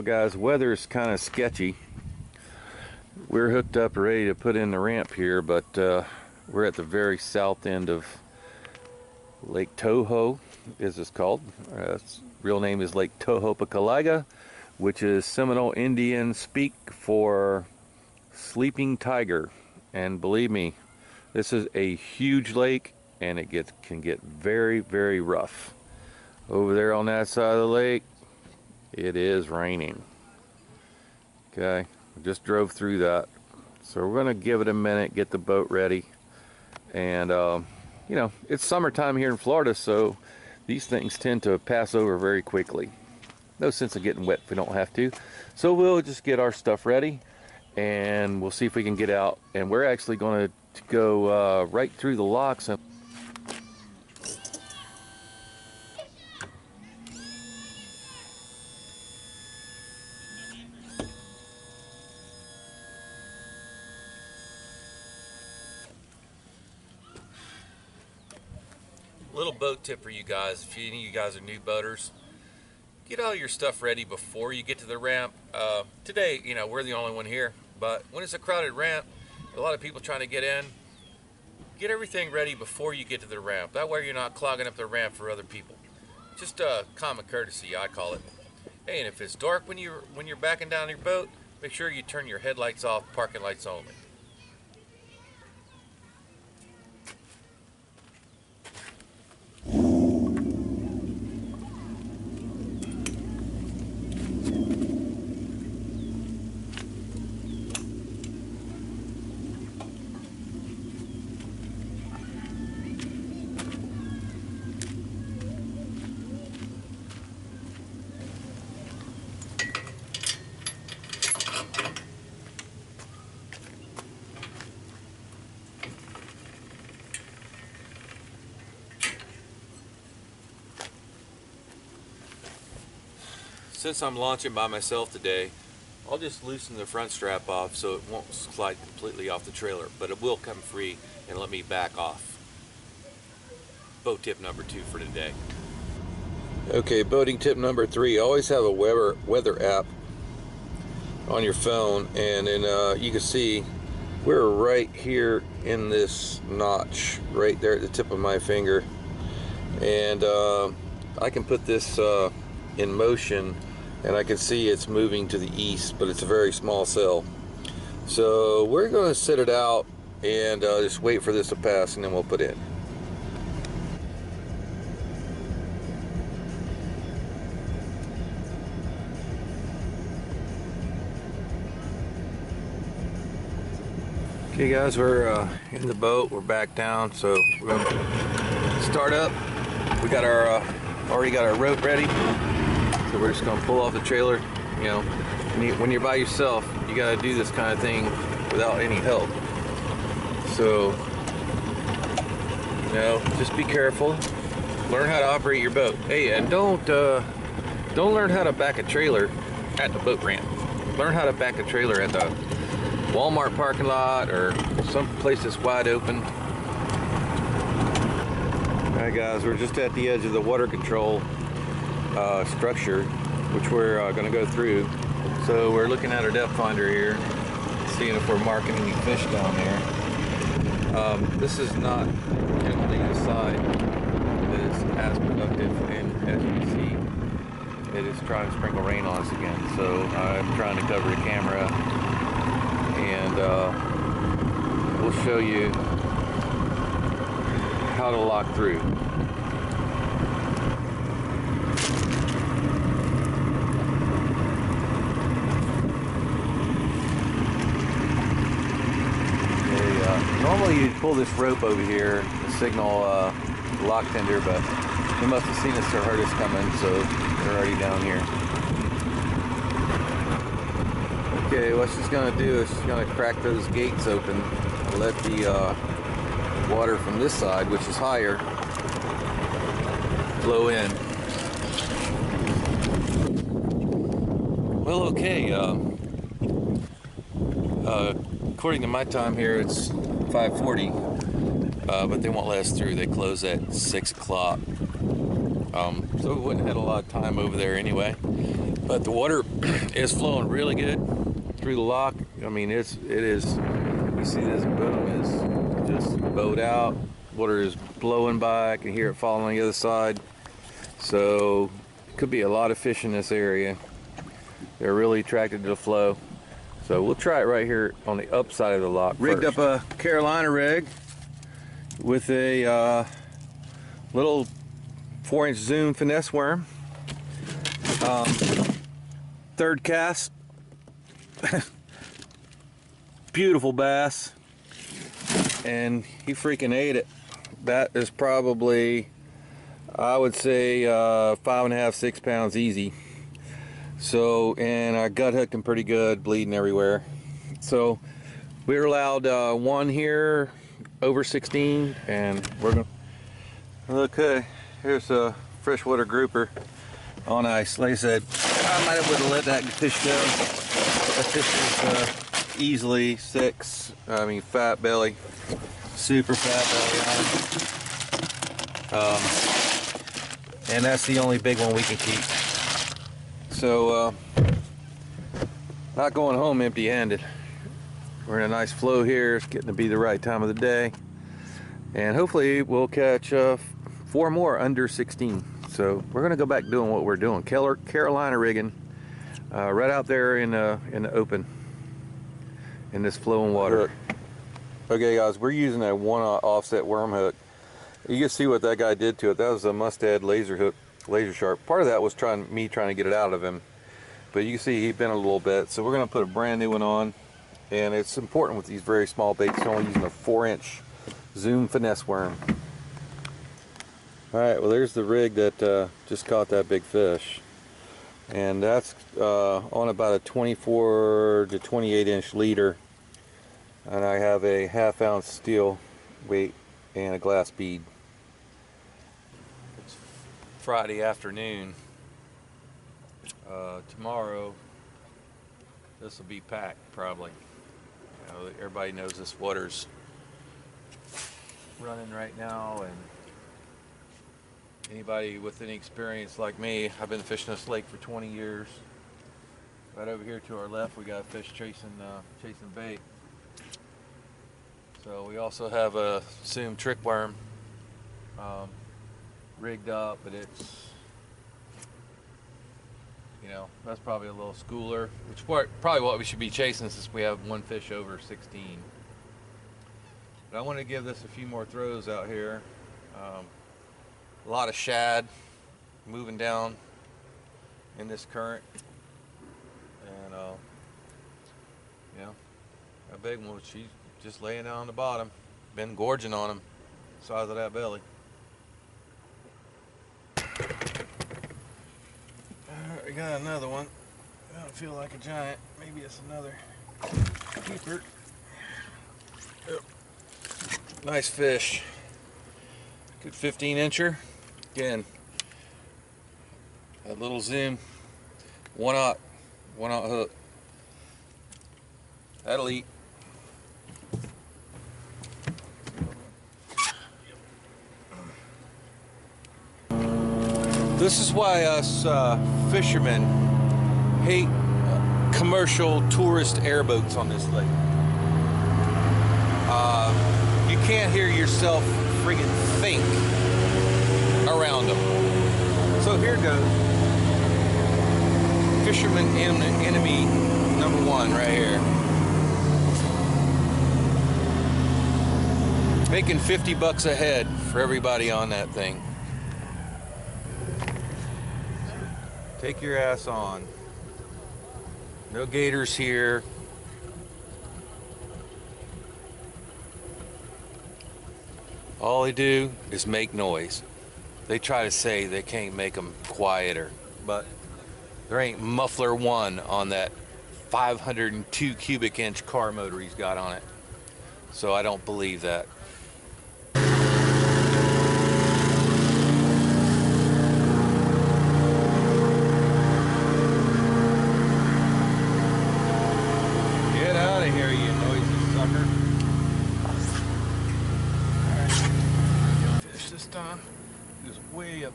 Well guys, weather's kind of sketchy. We're hooked up ready to put in the ramp here, but we're at the very south end of Lake Toho, as it's called. Its real name is Lake Toho, which is Seminole Indian speak for sleeping tiger. And believe me, this is a huge lake, and it can get very, very rough. Over there on that side of the lake, it is raining. Okay, we just drove through that. So we're going to give it a minute, get the boat ready. And, you know, it's summertime here in Florida, so these things tend to pass over very quickly. No sense of getting wet if we don't have to. So we'll just get our stuff ready, and we'll see if we can get out. And we're actually going to go right through the locks. And little boat tip for you guys, if any of you guys are new boaters, get all your stuff ready before you get to the ramp. Today, you know, we're the only one here, but when it's a crowded ramp, a lot of people trying to get in, get everything ready before you get to the ramp. That way you're not clogging up the ramp for other people. Just a common courtesy, I call it. Hey, and if it's dark when you're backing down your boat, make sure you turn your headlights off, parking lights only. Since I'm launching by myself today, I'll just loosen the front strap off so it won't slide completely off the trailer, but it will come free and let me back off. Boat tip number 2 for today. Okay, boating tip number 3, always have a weather app on your phone, and then you can see we're right here in this notch right there at the tip of my finger, and I can put this in motion, and I can see it's moving to the east, but it's a very small sail. So we're going to set it out and just wait for this to pass, and then we'll put in. Okay guys, we're in the boat, we're back down, so we're going to start up. We got our already got our rope ready. So we're just going to pull off the trailer. You know, when you're by yourself, you got to do this kind of thing without any help. So, you know, just be careful. Learn how to operate your boat. Hey, and don't learn how to back a trailer at the boat ramp. Learn how to back a trailer at the Walmart parking lot or some place that's wide open. All right, guys, we're just at the edge of the water control structure, which we're going to go through. So we're looking at our depth finder here, seeing if we're marking any fish down there. This is not on the other side is as productive, and as you can see, it is trying to sprinkle rain on us again. So I'm trying to cover the camera, and we'll show you how to lock through. Normally you'd pull this rope over here to signal lock tender, but they must have seen us or heard us coming, so they're already down here. Okay, what she's going to do is she's going to crack those gates open and let the water from this side, which is higher, flow in. Well, okay, according to my time here, it's 5:40, but they won't let us through. They close at 6 o'clock. so we wouldn't have had a lot of time over there anyway. But the water is flowing really good through the lock. I mean, it is. You see this boom is just bowed out. Water is blowing by. I can hear it falling on the other side. So could be a lot of fish in this area. They're really attracted to the flow. So we'll try it right here on the upside of the lock. Rigged up a Carolina rig with a little 4-inch zoom finesse worm. Third cast. Beautiful bass. And he freaking ate it. That is probably, I would say, 5.5, 6 pounds easy. So, and I gut hooked him pretty good, bleeding everywhere. So we're allowed one here over 16, and we're gonna. Okay, here's a freshwater grouper on ice. Like I said, I might have let that fish go. That fish is easily 6. I mean, fat belly, super fat belly on it. And that's the only big one we can keep. So, not going home empty-handed. We're in a nice flow here. It's getting to be the right time of the day. And hopefully we'll catch 4 more under 16. So we're going to go back doing what we're doing. Carolina rigging right out there in the open in this flowing water. Okay guys, we're using a 1 offset worm hook. You can see what that guy did to it. That was a Mustad laser hook. Laser sharp. Part of that was me trying to get it out of him, but you can see he bent a little bit. So we're going to put a brand new one on, and it's important with these very small baits. You're only using a 4-inch zoom finesse worm. All right, well there's the rig that just caught that big fish, and that's on about a 24 to 28 inch leader, and I have a 1/2 ounce steel weight and a glass bead. Friday afternoon. Tomorrow this will be packed probably. You know, everybody knows this water's running right now, and anybody with any experience like me, I've been fishing this lake for 20 years. Right over here to our left we got a fish chasing bait. So we also have a zoom trick worm rigged up, but it's, you know, that's probably a little schooler, which probably what we should be chasing since we have 1 fish over 16. But I want to give this a few more throws out here. A lot of shad moving down in this current, and you know, a big one, she's just laying down on the bottom, been gorging on him, size of that belly. Alright, we got another one. I don't feel like a giant. Maybe it's another keeper. Yep. Nice fish. Good 15-incher. Again, a little zoom. 1/0 hook. That'll eat. This is why us fishermen hate commercial tourist airboats on this lake. You can't hear yourself friggin' think around them. So here goes fisherman enemy number 1 right here. Making 50 bucks a head for everybody on that thing. Take your ass on. No gators here. All they do is make noise. They try to say they can't make them quieter, but there ain't muffler 1 on that 502 cubic inch car motor he's got on it. So I don't believe that.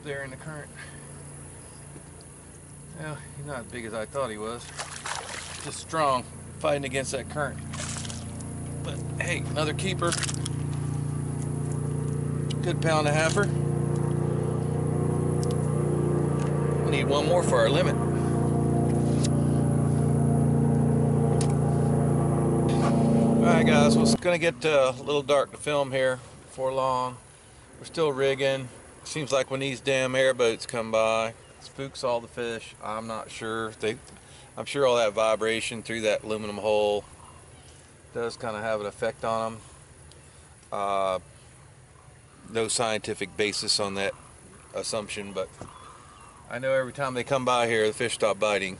up there in the current. Well, he's not as big as I thought he was. Just strong, fighting against that current. But hey, another keeper. Good pound and a halfer. We need one more for our limit. Alright guys, well, it's going to get a little dark to film here before long. We're still rigging. Seems like when these damn airboats come by, spooks all the fish. I'm not sure. I'm sure all that vibration through that aluminum hull does kind of have an effect on them. No scientific basis on that assumption, but I know every time they come by here, the fish stop biting.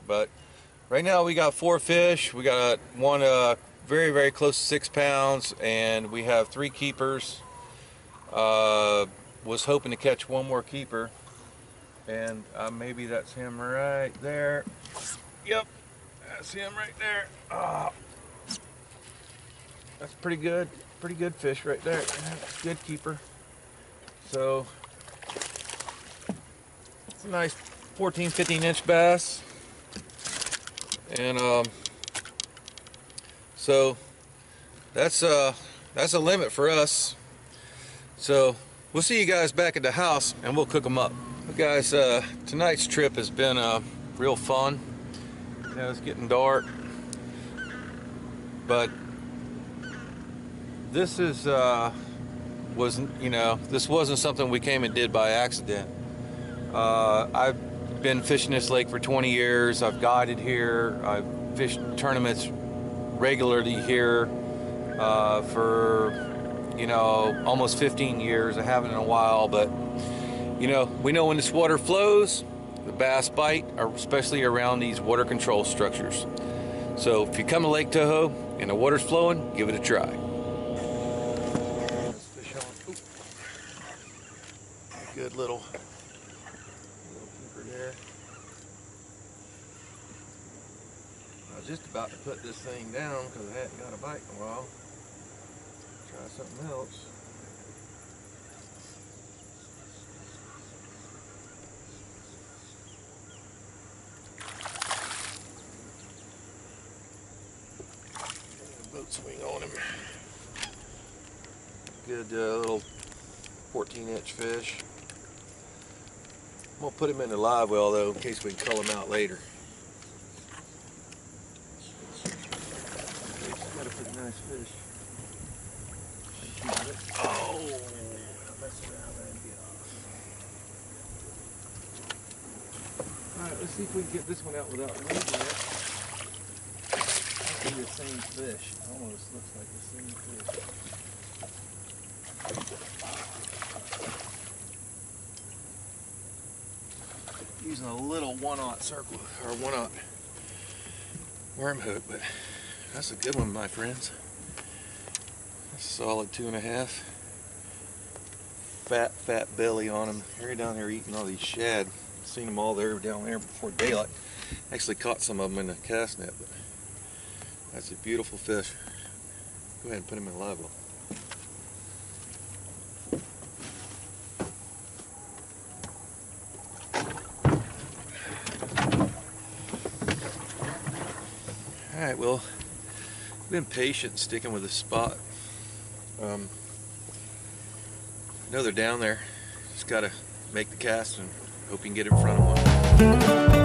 But right now we got 4 fish. We got one very, very close to 6 pounds, and we have 3 keepers. Was hoping to catch one more keeper, and maybe that's him right there. Yep, that's him right there. That's pretty good fish right there. Good keeper. So it's a nice 14, 15-inch bass, and so that's a limit for us. So we'll see you guys back at the house and we'll cook them up. Well, guys, tonight's trip has been real fun. You know, it's getting dark, but this is this wasn't something we came and did by accident. I've been fishing this lake for 20 years. I've guided here. I've fished tournaments regularly here for almost 15 years. I haven't in a while, but we know when this water flows, the bass bite, especially around these water control structures. So if you come to Lake Toho and the water's flowing, give it a try. Fish on. Good little keeper there. I was just about to put this thing down because I hadn't got a bite in a while. Try something else. Boat swing on him. Good little 14-inch fish. I'm gonna put him in the live well though, in case we can cull him out later. Got a pretty nice fish. Oh, mess around and get off. Alright, let's see if we can get this one out without losing it. Might be the same fish. It almost looks like the same fish. Using a little 1/0 circle or 1/0 worm hook, but that's a good one, my friends. Solid 2.5. Fat belly on him. They're down there eating all these shad. Seen them all there down there before daylight. Actually caught some of them in the cast net, but that's a beautiful fish. Go ahead and put him in live well. Alright, well, I've been patient sticking with this spot. I know they're down there. Just gotta make the cast and hope you can get in front of one.